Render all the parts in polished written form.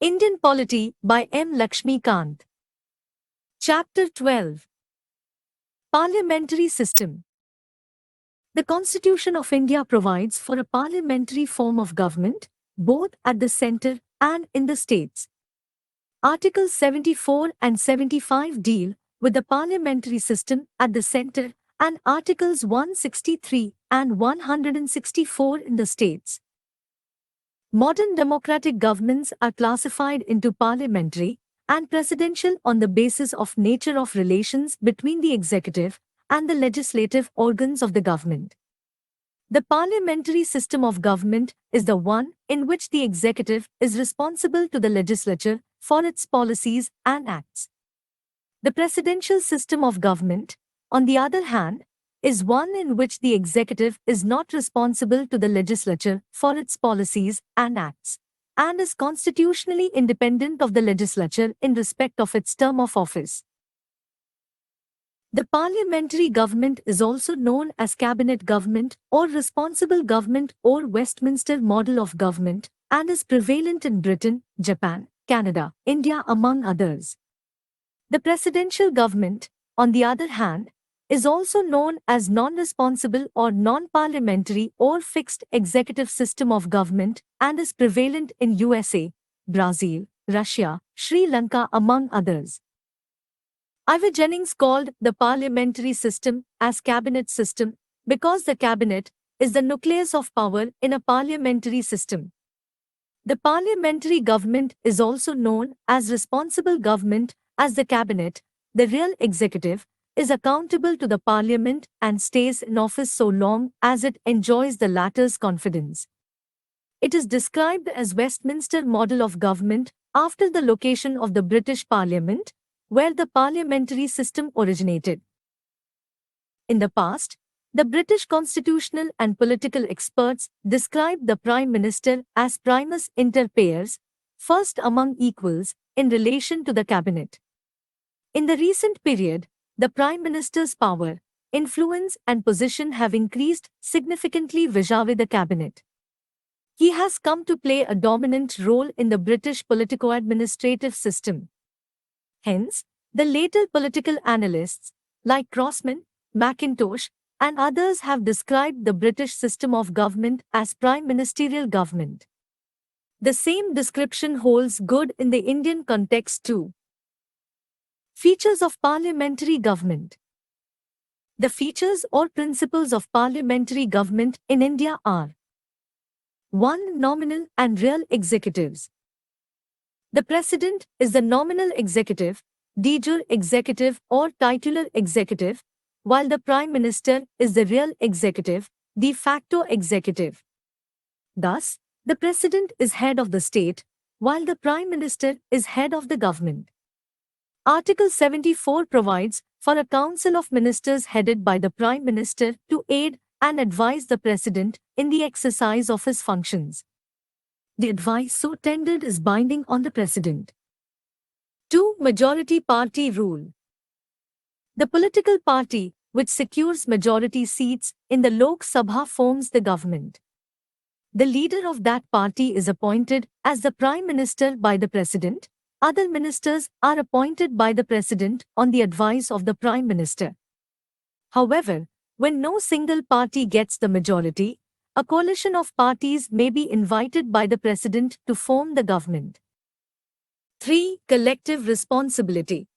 Indian Polity by M. LAXMIKANT. Chapter 12. Parliamentary System. The Constitution of India provides for a parliamentary form of government, both at the centre and in the states. Articles 74 and 75 deal with the parliamentary system at the centre, and Articles 163 and 164 in the states. Modern democratic governments are classified into parliamentary and presidential on the basis of nature of relations between the executive and the legislative organs of the government. The parliamentary system of government is the one in which the executive is responsible to the legislature for its policies and acts. The presidential system of government, on the other hand, is one in which the executive is not responsible to the legislature for its policies and acts, and is constitutionally independent of the legislature in respect of its term of office. The parliamentary government is also known as cabinet government or responsible government or Westminster model of government, and is prevalent in Britain, Japan, Canada, India among others. The presidential government, on the other hand, is also known as non-responsible or non-parliamentary or fixed executive system of government and is prevalent in USA, Brazil, Russia, Sri Lanka among others. Ivor Jennings called the parliamentary system as cabinet system because the cabinet is the nucleus of power in a parliamentary system. The parliamentary government is also known as responsible government as the cabinet, the real executive, is accountable to the Parliament and stays in office so long as it enjoys the latter's confidence. It is described as Westminster model of government after the location of the British Parliament, where the parliamentary system originated. In the past, the British constitutional and political experts described the Prime Minister as primus inter pares, first among equals, in relation to the Cabinet. In the recent period, the Prime Minister's power, influence and position have increased significantly vis-à-vis the Cabinet. He has come to play a dominant role in the British politico-administrative system. Hence, the later political analysts, like Crossman, Mackintosh, and others have described the British system of government as prime ministerial government. The same description holds good in the Indian context too. Features of parliamentary government. The features or principles of parliamentary government in India are: 1. Nominal and real executives. The President is the nominal executive, de jure executive or titular executive, while the Prime Minister is the real executive, de facto executive. Thus, the President is head of the state, while the Prime Minister is head of the government. Article 74 provides for a council of ministers headed by the Prime Minister to aid and advise the President in the exercise of his functions. The advice so tendered is binding on the President. 2. Majority party rule. The political party, which secures majority seats in the Lok Sabha, forms the government. The leader of that party is appointed as the Prime Minister by the President. Other ministers are appointed by the President on the advice of the Prime Minister. However, when no single party gets the majority, a coalition of parties may be invited by the President to form the government. 3. Collective responsibility.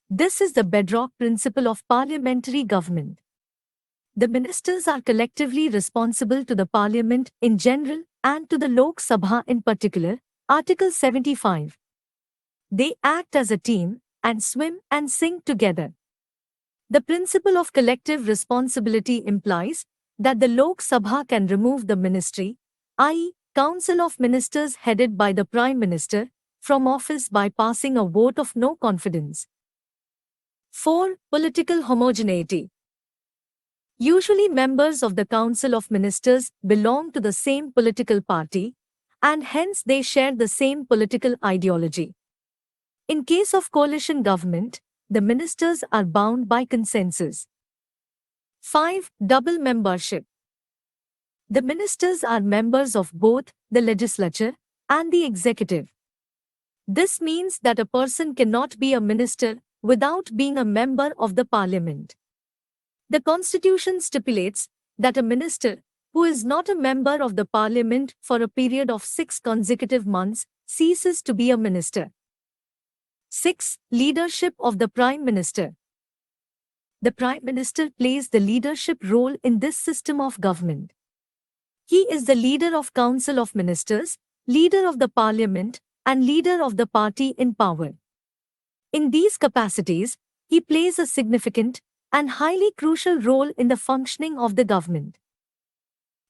This is the bedrock principle of parliamentary government. The ministers are collectively responsible to the Parliament in general and to the Lok Sabha in particular, Article 75. They act as a team and swim and sing together. The principle of collective responsibility implies that the Lok Sabha can remove the ministry, i.e., Council of Ministers headed by the Prime Minister, from office by passing a vote of no confidence. 4. Political homogeneity. Usually members of the Council of Ministers belong to the same political party, and hence they share the same political ideology. In case of coalition government, the ministers are bound by consensus. 5. Double membership. The ministers are members of both the legislature and the executive. This means that a person cannot be a minister without being a member of the parliament. The constitution stipulates that a minister who is not a member of the parliament for a period of 6 consecutive months ceases to be a minister. 6. Leadership of the Prime Minister. The Prime Minister plays the leadership role in this system of government. He is the leader of Council of Ministers, leader of the Parliament, and leader of the party in power. In these capacities, he plays a significant and highly crucial role in the functioning of the government.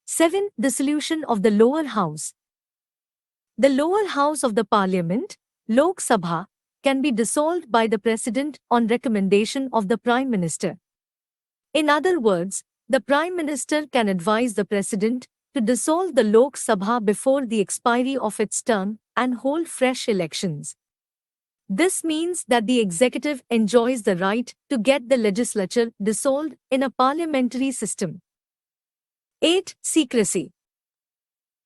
7. Dissolution of the lower house. The lower house of the Parliament, Lok Sabha, can be dissolved by the President on recommendation of the Prime Minister. In other words, the Prime Minister can advise the President to dissolve the Lok Sabha before the expiry of its term and hold fresh elections. This means that the executive enjoys the right to get the legislature dissolved in a parliamentary system. 8. Secrecy.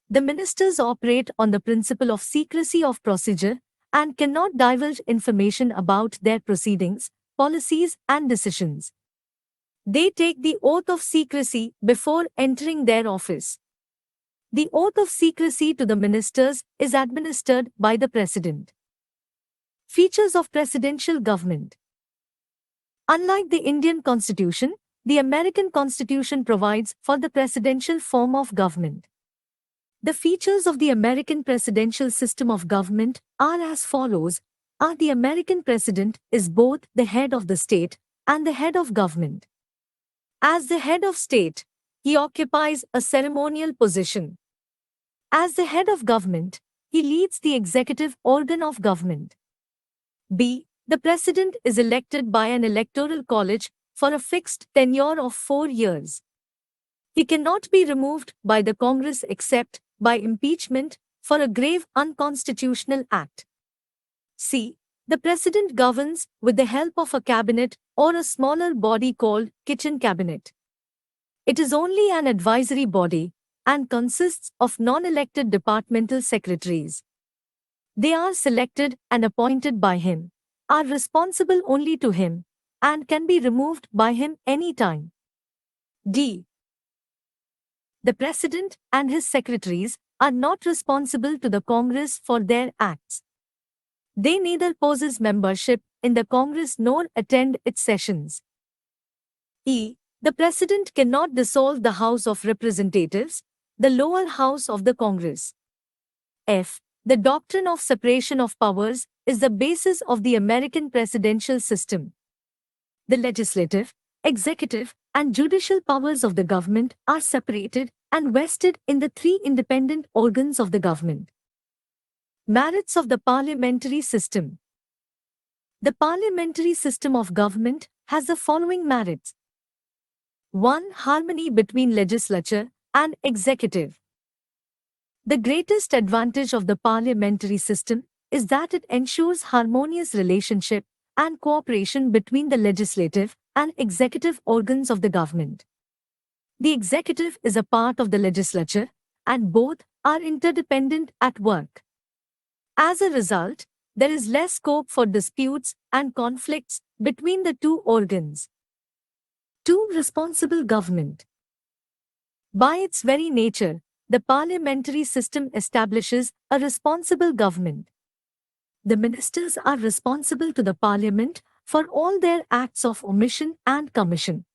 The ministers operate on the principle of secrecy of procedure and cannot divulge information about their proceedings, policies, and decisions. They take the oath of secrecy before entering their office. The oath of secrecy to the ministers is administered by the President. Features of presidential government. Unlike the Indian Constitution, the American Constitution provides for the presidential form of government. The features of the American presidential system of government are as follows. The American president is both the head of the state and the head of government. As the head of state, he occupies a ceremonial position. As the head of government, he leads the executive organ of government. B. The President is elected by an electoral college for a fixed tenure of 4 years. He cannot be removed by the Congress except by impeachment for a grave unconstitutional act. C. The President governs with the help of a cabinet or a smaller body called kitchen cabinet. It is only an advisory body and consists of non-elected departmental secretaries. They are selected and appointed by him, are responsible only to him, and can be removed by him any time. D. The President and his secretaries are not responsible to the Congress for their acts. They neither possess membership in the Congress nor attend its sessions. E. The President cannot dissolve the House of Representatives, the lower house of the Congress. F. The doctrine of separation of powers is the basis of the American presidential system. The legislative, executive, and judicial powers of the government are separated and vested in the 3 independent organs of the government. Merits of the parliamentary system. The parliamentary system of government has the following merits. 1. Harmony between legislature and executive. The greatest advantage of the parliamentary system is that it ensures harmonious relationship and cooperation between the legislative and executive organs of the government. The executive is a part of the legislature, and both are interdependent at work. As a result, there is less scope for disputes and conflicts between the two organs. 2. Responsible government. By its very nature, the parliamentary system establishes a responsible government. The ministers are responsible to the parliament for all their acts of omission and commission.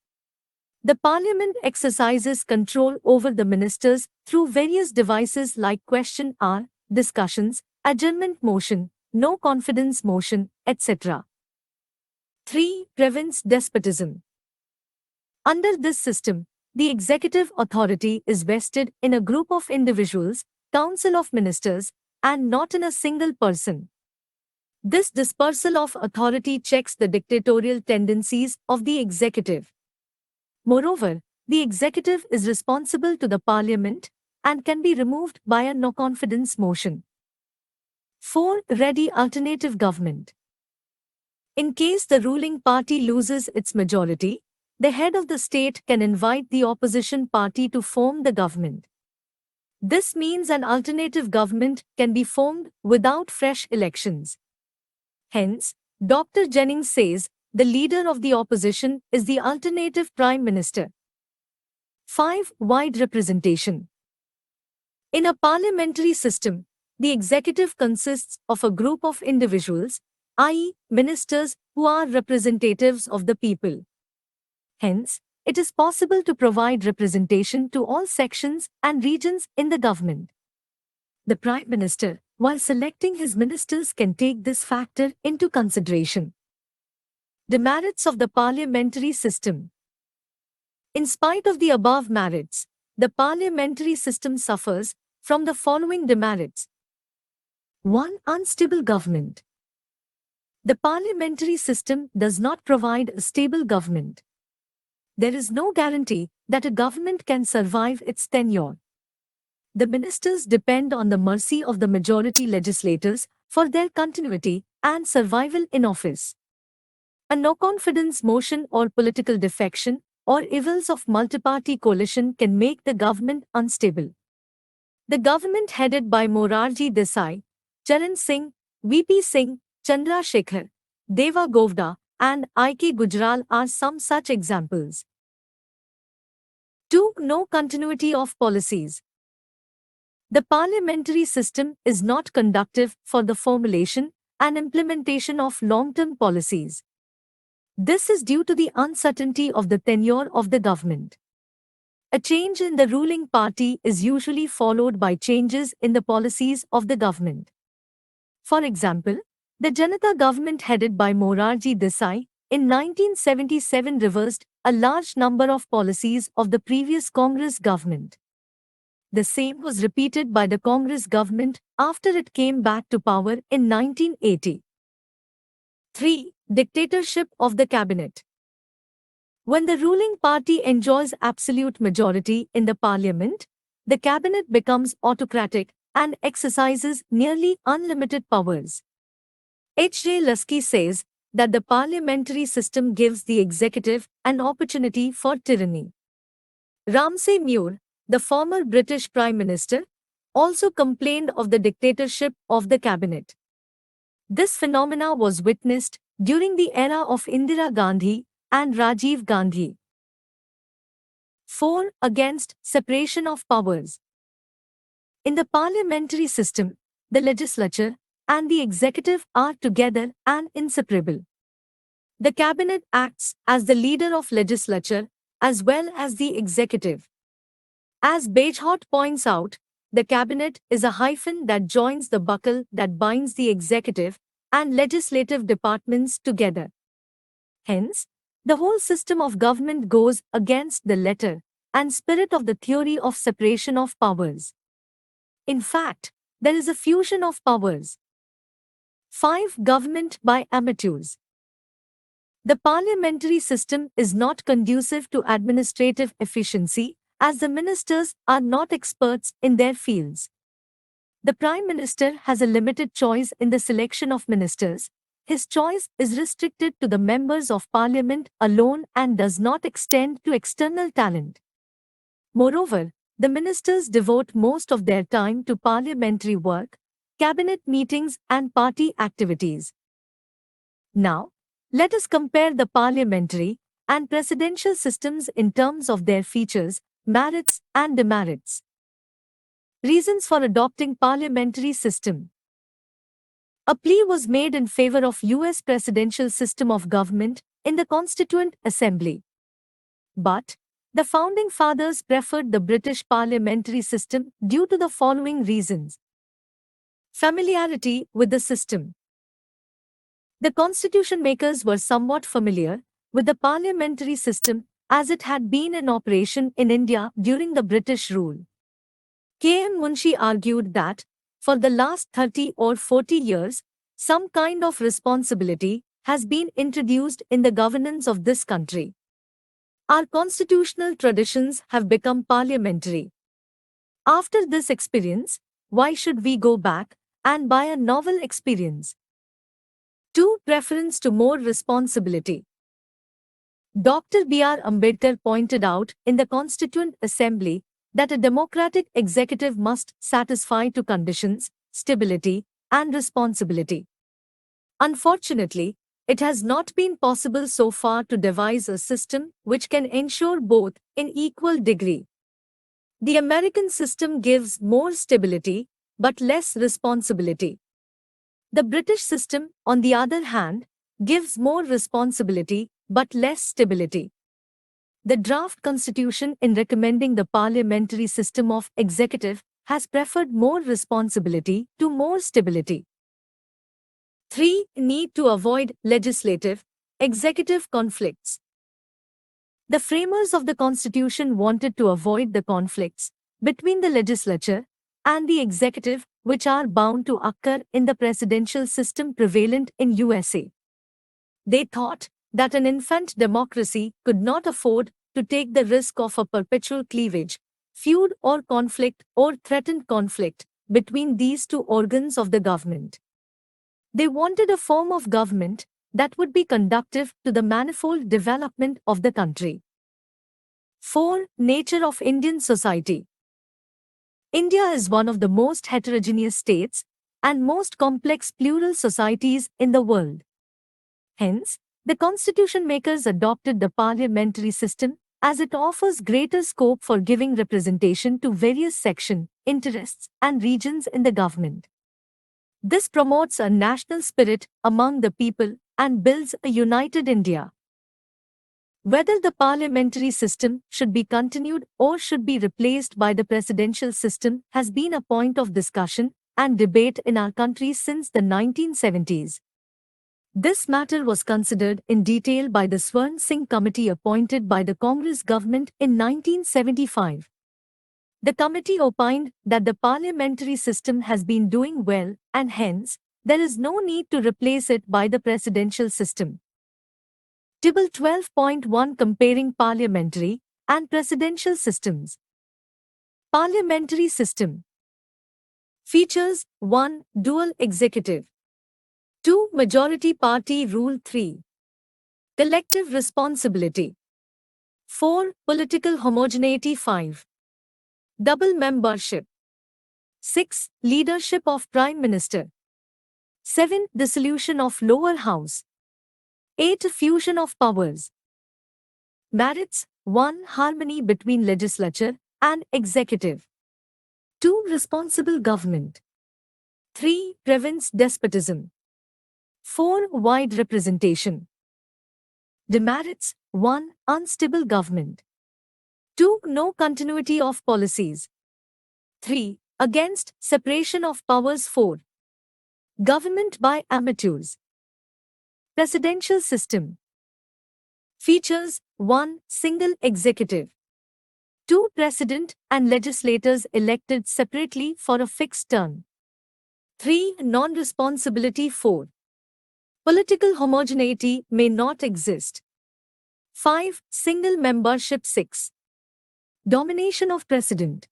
The parliament exercises control over the ministers through various devices like question hour, discussions, adjournment motion, no confidence motion, etc. 3. Prevents despotism. Under this system, the executive authority is vested in a group of individuals, council of ministers, and not in a single person. This dispersal of authority checks the dictatorial tendencies of the executive. Moreover, the executive is responsible to the parliament and can be removed by a no-confidence motion. 4. Ready alternative government. In case the ruling party loses its majority, the head of the state can invite the opposition party to form the government. This means an alternative government can be formed without fresh elections. Hence, Dr. Jennings says the leader of the opposition is the alternative prime minister. 5. Wide representation. In a parliamentary system, the executive consists of a group of individuals, i.e., ministers, who are representatives of the people. Hence, it is possible to provide representation to all sections and regions in the government. The Prime Minister, while selecting his ministers, can take this factor into consideration. Demerits of the parliamentary system. In spite of the above merits, the parliamentary system suffers from the following demerits. 1. Unstable government. The parliamentary system does not provide a stable government. There is no guarantee that a government can survive its tenure. The ministers depend on the mercy of the majority legislators for their continuity and survival in office. A no-confidence motion or political defection or evils of multi-party coalition can make the government unstable. The government headed by Morarji Desai, Charan Singh, VP Singh, Chandra Shekhar, Deva Govda, and I.K. Gujral are some such examples. 2. No continuity of policies. The parliamentary system is not conducive for the formulation and implementation of long-term policies. This is due to the uncertainty of the tenure of the government. A change in the ruling party is usually followed by changes in the policies of the government. For example, the Janata government headed by Morarji Desai in 1977 reversed a large number of policies of the previous Congress government. The same was repeated by the Congress government after it came back to power in 1980. 3. Dictatorship of the cabinet. When the ruling party enjoys absolute majority in the parliament, the cabinet becomes autocratic and exercises nearly unlimited powers. H. J. Lusky says that the parliamentary system gives the executive an opportunity for tyranny. Ramsay Muir, the former British Prime Minister, also complained of the dictatorship of the cabinet. This phenomena was witnessed during the era of Indira Gandhi and Rajiv Gandhi. 4. Against separation of powers. In the parliamentary system, the legislature and the executive are together and inseparable. The cabinet acts as the leader of legislature as well as the executive. As Bagehot points out, the cabinet is a hyphen that joins the buckle that binds the executive and legislative departments together. Hence, the whole system of government goes against the letter and spirit of the theory of separation of powers. In fact, there is a fusion of powers. 5. Government by amateurs. The parliamentary system is not conducive to administrative efficiency, as the ministers are not experts in their fields. The Prime Minister has a limited choice in the selection of ministers. His choice is restricted to the members of Parliament alone and does not extend to external talent. Moreover, the ministers devote most of their time to parliamentary work, cabinet meetings and party activities. Now, let us compare the parliamentary and presidential systems in terms of their features, merits and demerits. Reasons for adopting parliamentary system. A plea was made in favor of US presidential system of government in the Constituent Assembly. But the founding fathers preferred the British parliamentary system due to the following reasons. Familiarity with the system. The constitution makers were somewhat familiar with the parliamentary system as it had been in operation in India during the British rule. K. M. Munshi argued that, for the last 30 or 40 years, some kind of responsibility has been introduced in the governance of this country. Our constitutional traditions have become parliamentary. After this experience, why should we go back and buy a novel experience? 2. Preference to more responsibility. Dr. B. R. Ambedkar pointed out in the Constituent Assembly that a democratic executive must satisfy to conditions, stability, and responsibility. Unfortunately, it has not been possible so far to devise a system which can ensure both in equal degree. The American system gives more stability but less responsibility. The British system, on the other hand, gives more responsibility but less stability. The draft constitution, in recommending the parliamentary system of executive, has preferred more responsibility to more stability. 3. Need to avoid legislative, executive conflicts. The framers of the constitution wanted to avoid the conflicts between the legislature and the executive which are bound to occur in the presidential system prevalent in USA. They thought that an infant democracy could not afford to take the risk of a perpetual cleavage, feud or conflict or threatened conflict between these two organs of the government. They wanted a form of government that would be conducive to the manifold development of the country. 4. Nature of Indian society. India is one of the most heterogeneous states and most complex plural societies in the world. Hence, the constitution makers adopted the parliamentary system as it offers greater scope for giving representation to various sections, interests, and regions in the government. This promotes a national spirit among the people and builds a united India. Whether the parliamentary system should be continued or should be replaced by the presidential system has been a point of discussion and debate in our country since the 1970s. This matter was considered in detail by the Swarn Singh Committee appointed by the Congress government in 1975. The committee opined that the parliamentary system has been doing well and hence, there is no need to replace it by the presidential system. Table 12.1 Comparing Parliamentary and Presidential Systems. Parliamentary System. Features 1. Dual Executive. 2. Majority Party Rule. 3. Collective Responsibility. 4. Political Homogeneity. 5. Double Membership. 6. Leadership of Prime Minister. 7. Dissolution of Lower House. 8. Fusion of powers. Merits. 1. Harmony between legislature and executive. 2. Responsible government. 3. Prevents despotism. 4. Wide representation. Demerits. 1. Unstable government. 2. No continuity of policies. 3. Against separation of powers. 4. Government by amateurs. Presidential system. Features 1. Single executive. 2. President and legislators elected separately for a fixed term. 3. Non-responsibility. 4. Political homogeneity may not exist. 5. Single membership. 6. Domination of President.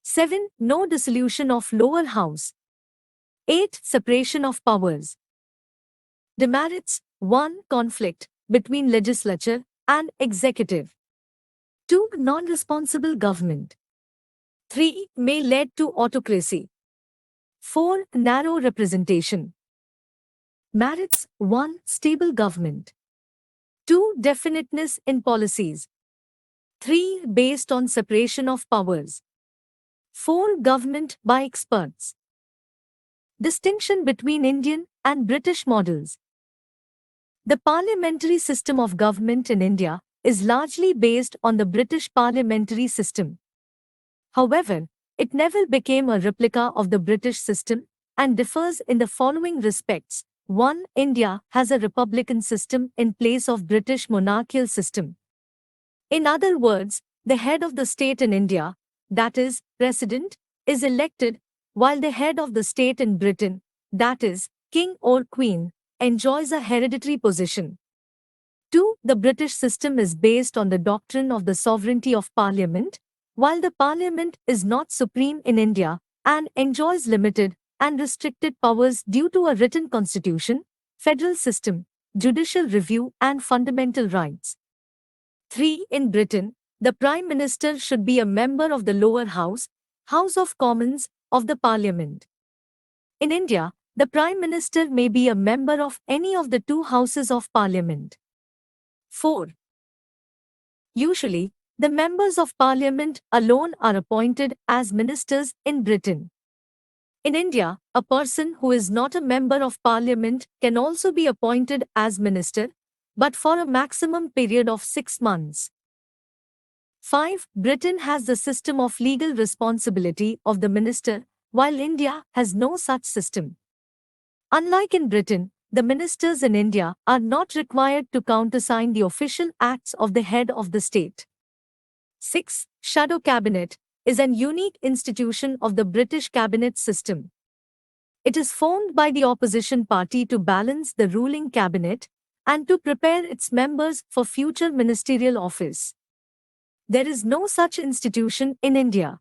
7. No dissolution of lower house. 8. Separation of powers. Demerits. 1. Conflict between legislature and executive. 2. Non-responsible government. 3. May lead to autocracy. 4. Narrow representation. Merits. 1. Stable government. 2. Definiteness in policies. 3. Based on separation of powers. 4. Government by experts. Distinction between Indian and British models. The parliamentary system of government in India is largely based on the British parliamentary system. However, it never became a replica of the British system and differs in the following respects. 1. India has a republican system in place of British monarchical system. In other words, the head of the state in India, that is, President, is elected, while the head of the state in Britain, that is, King or Queen, enjoys a hereditary position. 2. The British system is based on the doctrine of the sovereignty of Parliament, while the Parliament is not supreme in India and enjoys limited and restricted powers due to a written constitution, federal system, judicial review and fundamental rights. 3. In Britain, the Prime Minister should be a member of the lower house, House of Commons, of the Parliament. In India, the Prime Minister may be a member of any of the two houses of Parliament. 4. Usually, the members of Parliament alone are appointed as ministers in Britain. In India, a person who is not a member of Parliament can also be appointed as minister, but for a maximum period of 6 months. 5. Britain has the system of legal responsibility of the minister, while India has no such system. Unlike in Britain, the ministers in India are not required to countersign the official acts of the head of the state. 6. Shadow Cabinet is an unique institution of the British cabinet system. It is formed by the opposition party to balance the ruling cabinet and to prepare its members for future ministerial office. There is no such institution in India.